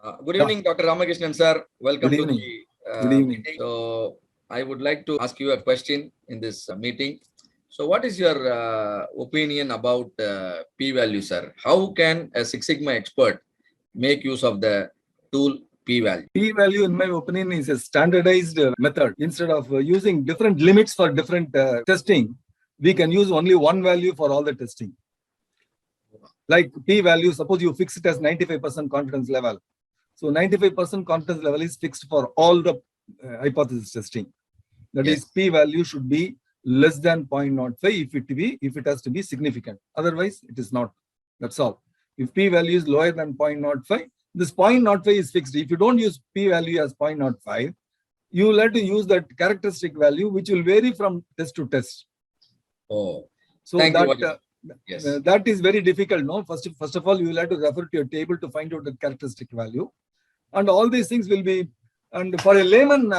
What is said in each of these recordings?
Good Yeah. evening, Dr. Ramakrishnan, sir. Welcome Good to evening. the Good evening. meeting. So, I would like to ask you a question in this meeting. So, what is your opinion about p-value, sir? How can a Six Sigma expert make use of the tool p-value? P-value, in my opinion, is a standardized method. Instead of using different limits for different testing, we can use only one value for all the testing. Like P-value, suppose you fix it as 95% confidence level. So 95% confidence level is fixed for all the hypothesis testing. That is, P-value should be less than 0.05 if it has to be significant. Otherwise, it is not. That's all. If P-value is lower than 0.05, this 0.05 is fixed. If you don't use P-value as 0.05, you will have to use that characteristic value, which will vary from test to test. Oh, so thank that, you. Yes. That is very difficult. No, first of all, you will have to refer to your table to find out the characteristic value, and all these things will be. And for a layman,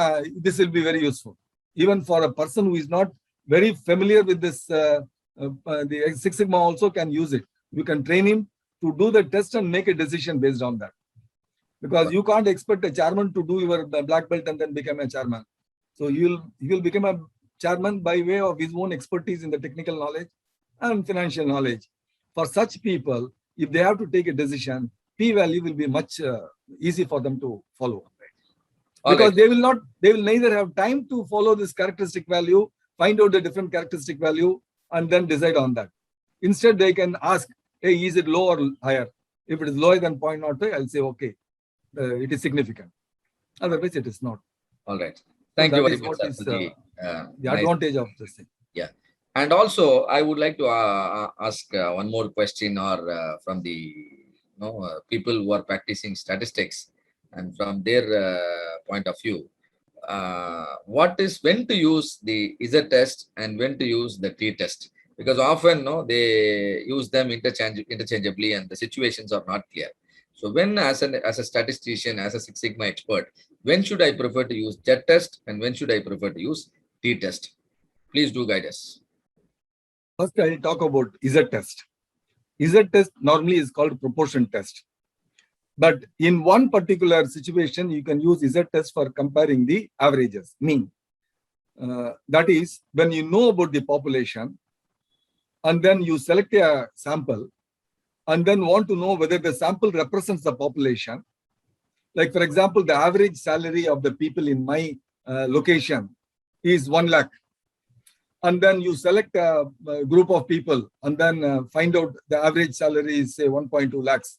this will be very useful. Even for a person who is not very familiar with this, the Six Sigma also can use it. You can train him to do the test and make a decision based on that. Because you can't expect a chairman to do your black belt and then become a chairman. So he will become a chairman by way of his own expertise in the technical knowledge and financial knowledge. For such people, if they have to take a decision, P-value will be much easy for them to follow. Because they will neither have time to follow this characteristic value, find out the different characteristic value, and then decide on that. Instead, they can ask, hey, is it low or higher? If it is lower than 0.05, I'll say, okay, it is significant. Otherwise, it is not. All right. Thank you very much, sir. The nice advantage of this thing. Yeah. And also, I would like to ask one more question, or from the people who are practicing statistics, and from their point of view, what is when to use the Z test and when to use the T test? Because often, they use them interchangeably, and the situations are not clear. So, when as a statistician, as a Six Sigma expert, when should I prefer to use Z test and when should I prefer to use T test? Please do guide us. First, I'll talk about Z test. Z test normally is called proportion test. But in one particular situation, you can use Z test for comparing the averages, mean. That is, when you know about the population, and then you select a sample, and then want to know whether the sample represents the population. Like, for example, the average salary of the people in my location is 1 lakh. And then you select a group of people and then find out the average salary is, say, 1.2 lakhs.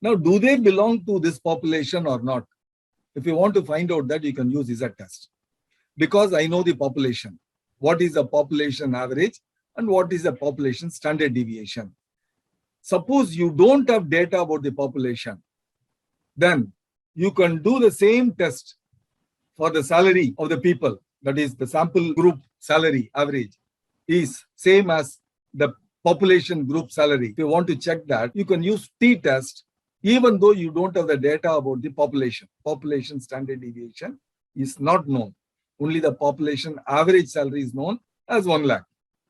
Now, do they belong to this population or not? If you want to find out that, you can use Z test. Because I know the population. What is the population average and what is the population standard deviation? Suppose you don't have data about the population, then you can do the same test for the salary of the people. That is, the sample group salary average is same as the population group salary. If you want to check that, you can use T test, even though you don't have the data about the population. Population standard deviation is not known. Only the population average salary is known as 1 lakh.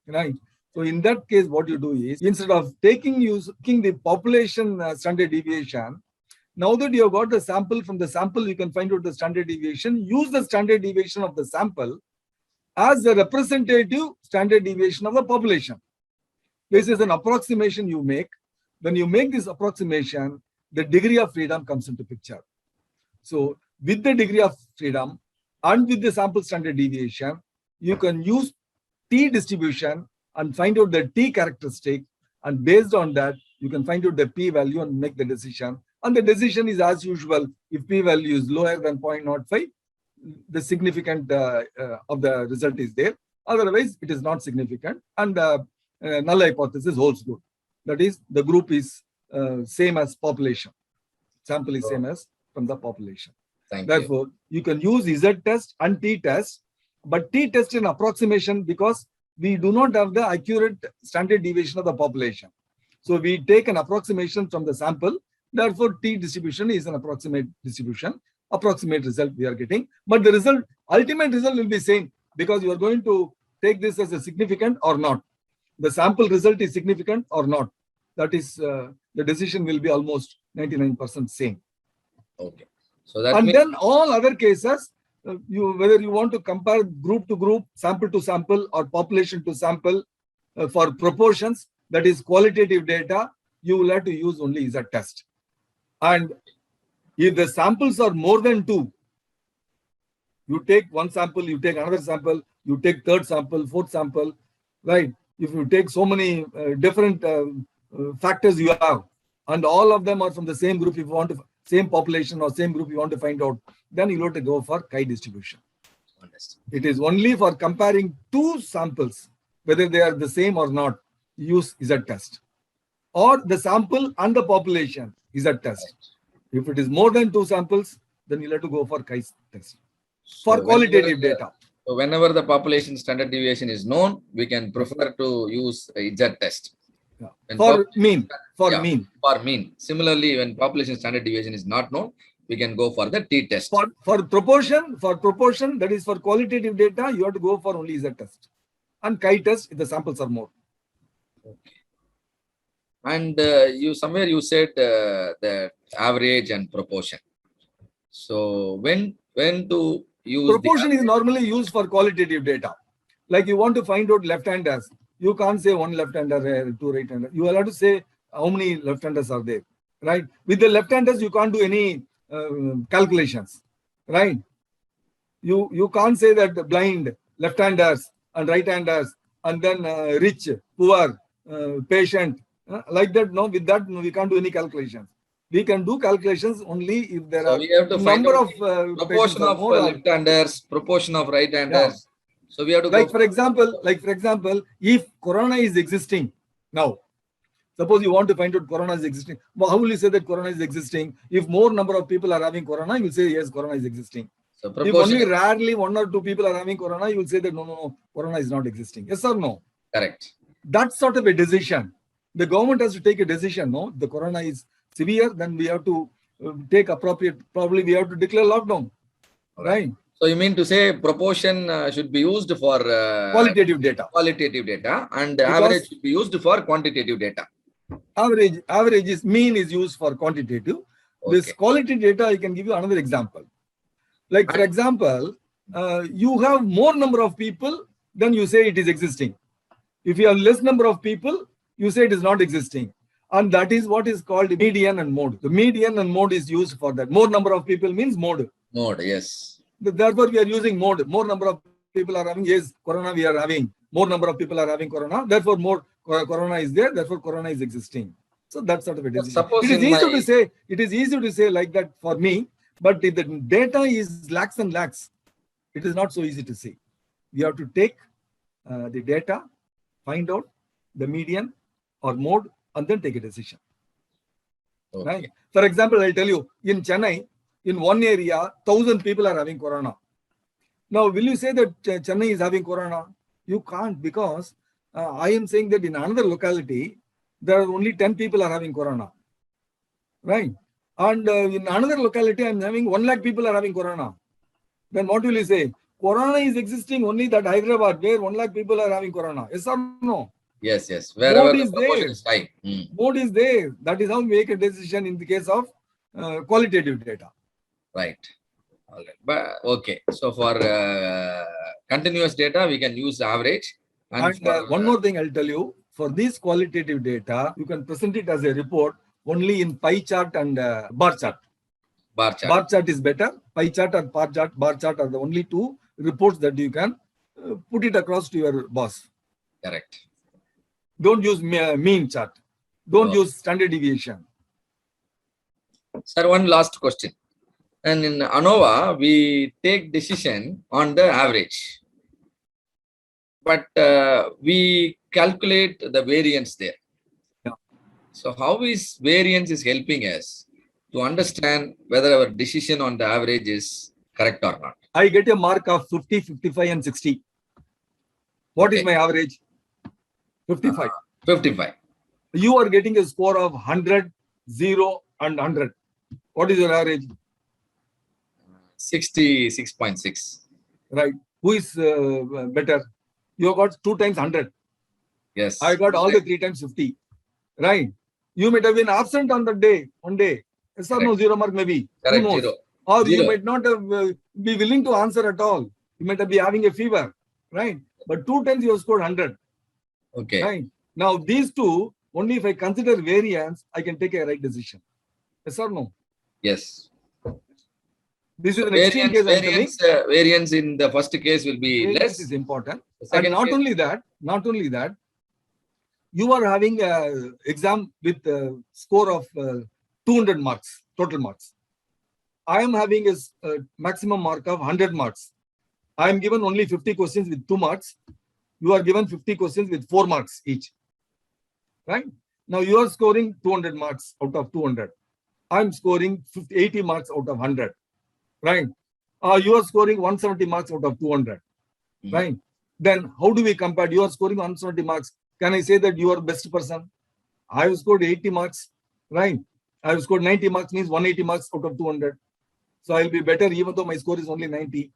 Right? So in that case, what you do is, instead of taking the population standard deviation, now that you have got the sample, from the sample you can find out the standard deviation, use the standard deviation of the sample as the representative standard deviation of the population. This is an approximation you make. When you make this approximation, the degree of freedom comes into picture. So with the degree of freedom and with the sample standard deviation, you can use T distribution and find out the T characteristic, and based on that, you can find out the P value and make the decision. And the decision is as usual. If P value is lower than 0.05, the significant of the result is there. Otherwise, it is not significant, and null hypothesis holds good. That is, the group is same as population. Sample is same as from the population. Therefore, you can use Z test and T test, but T test in approximation because we do not have the accurate standard deviation of the population. So we take an approximation from the sample. Therefore, T distribution is an approximate distribution, approximate result we are getting. But the result, ultimate result will be same because you are going to take this as a significant or not. The sample result is significant or not. That is, the decision will be almost 99% same. Okay. So that And means then all other cases, whether you want to compare group to group, sample to sample, or population to sample for proportions, that is qualitative data, you will have to use only Z test. And if the samples are more than 2, you take one sample, you take another sample, you take third sample, fourth sample, right? If you take so many different factors you have, and all of them are from the same group, if you want to, same population or same group you want to find out, then you have to go for chi-distribution. It is only for comparing 2 samples, whether they are the same or not, use Z test. Or the sample and the population is a test. If it is more than 2 samples, then you'll have to go for chi-test. For so qualitative data. So whenever the population standard deviation is known, we can prefer to use a Z test. Yeah. For mean. Similarly, when population standard deviation is not known, we can go for the T test. For proportion, that is for qualitative data, you have to go for only Z test. And chi-test if the samples are more. Okay. And you said the average and proportion. So when to use proportion is normally used for qualitative data. Like you want to find out left-handers, you can't say 1 left-hander, 2 right-hander. You will have to say how many left-handers are there, right? With the left-handers, you can't do any calculations, right? You can't say that blind left-handers and right-handers and then rich, poor, patient, like that. No, with that we can't do any calculations. We can do calculations only if there are number of proportion of left-handers, proportion of right-handers. Yeah. So we have to like for example, if corona is existing now, suppose you want to find out corona is existing. Well, how will you say that corona is existing? If more number of people are having corona, you will say yes, corona is existing. So if only rarely 1 or 2 people are having corona, you will say that no, corona is not existing. Yes or no? Correct. That's sort of a decision. The government has to take a decision. No, the corona is severe, then we have to take appropriate, probably we have to declare lockdown, right? So you mean to say proportion should be used for qualitative data, and average should be used for quantitative data. Average is mean is used for quantitative. Okay. This qualitative data, I can give you another example. Like for example, you have more number of people, then you say it is existing. If you have less number of people, you say it is not existing. And that is what is called median and mode. The median and mode is used for that. More number of people means mode. Mode, yes. Therefore, we are using mode. More number of people are having, yes, corona we are having. More number of people are having corona. Therefore, more corona is there. Therefore, corona is existing. So that's sort of a decision. It is easy to say like that for me. But if the data is lakhs and lakhs, it is not so easy to say. We have to take the data, find out the median or mode, and then take a decision. Okay. Right? For example, I'll tell you, in Chennai, in one area, 1,000 people are having corona. Now, will you say that Chennai is having corona? You can't, because I am saying that in another locality, there are only 10 people are having corona. Right? And in another locality, I'm having 1 lakh people are having corona. Then what will you say? Corona is existing only that Hyderabad, where 1 lakh people are having corona. Yes or no? Yes. Wherever the proportion is high. Mode is there. That is how we make a decision in the case of qualitative data. Right. All right. But okay. So for continuous data, we can use the average. And one more thing I'll tell you. For this qualitative data, you can present it as a report only in pie chart and bar chart. Bar chart is better. Pie chart and bar chart are the only 2 reports that you can put it across to your boss. Correct. Don't use mean chart. Don't use standard deviation. Sir, one last question. And in ANOVA, we take decision on the average. But we calculate the variance there. Yeah. So how is variance is helping us to understand whether our decision on the average is correct or not? I get a mark of 50, 55 and 60. What is my average? 55. 55. You are getting a score of 100, 0 and 100. What is your average? 66.6. Right. Who is better? You got 2 times 100. Yes. I got all the 3 times 50. Right. You might have been absent on the day, one day. Yes or no, 0 mark maybe. Who Correct. knows? 0. Or you 0. might not be willing to answer at all. You might be having a fever, right? But 2 times you have scored 100, Okay. right? Now these two, only if I consider variance, I can take a right decision. Yes or no? Yes. This is an extreme case I'm telling. Variance in the first case will be Variance less. is important. The And second not case, only that, you are having an exam with a score of 200 marks, total marks. I am having a maximum mark of 100 marks. I am given only 50 questions with 2 marks. You are given 50 questions with 4 marks each. Right? Now you are scoring 200 marks out of 200. I am scoring 80 marks out of 100. Right? You are scoring 170 marks out of 200. Right? Then how do we compare? You are scoring 170 marks. Can I say that you are best person? I have scored 80 marks. Right? I have scored 90 marks, means 180 marks out of 200. So I'll be better even though my score is only 90.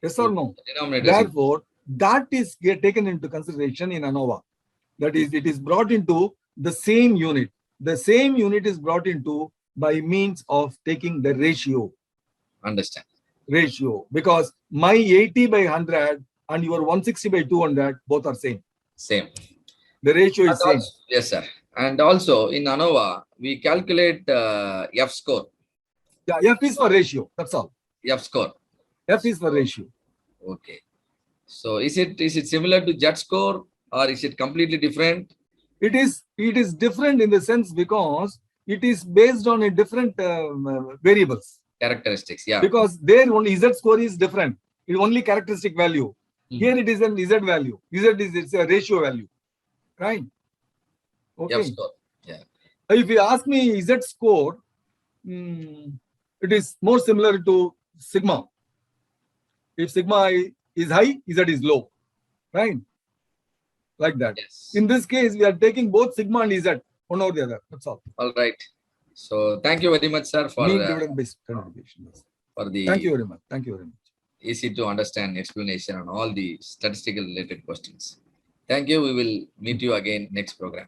Yes or no? Therefore, that is taken into consideration in ANOVA. That is, it is brought into the same unit. The same unit is brought into by means of taking the ratio. Understand. Ratio. Because my 80 by 100 and your 160 by 200, both are same. Same. The ratio is same. Yes, sir. And also in ANOVA, we calculate F score. Yeah, F is for ratio. That's all. F score. F is for ratio. Okay. So is it similar to JET score or is it completely different? It is different in the sense because it is based on a different variables. Characteristics, yeah. Because there only Z score is different. It's only characteristic value. Here it is an Z value. It's a ratio value. Right? Okay. F score. Yeah. If you ask me Z score, it is more similar to sigma. If sigma is high, Z is low. Right? Like that. Yes. In this case, we are taking both sigma and Z, one or the other. That's all. All right. So thank you very much, sir, for Mean dividend-based contribution. for the Thank you very much. Thank you very much. easy to understand explanation on all the statistical related questions. Thank you. We will meet you again next program.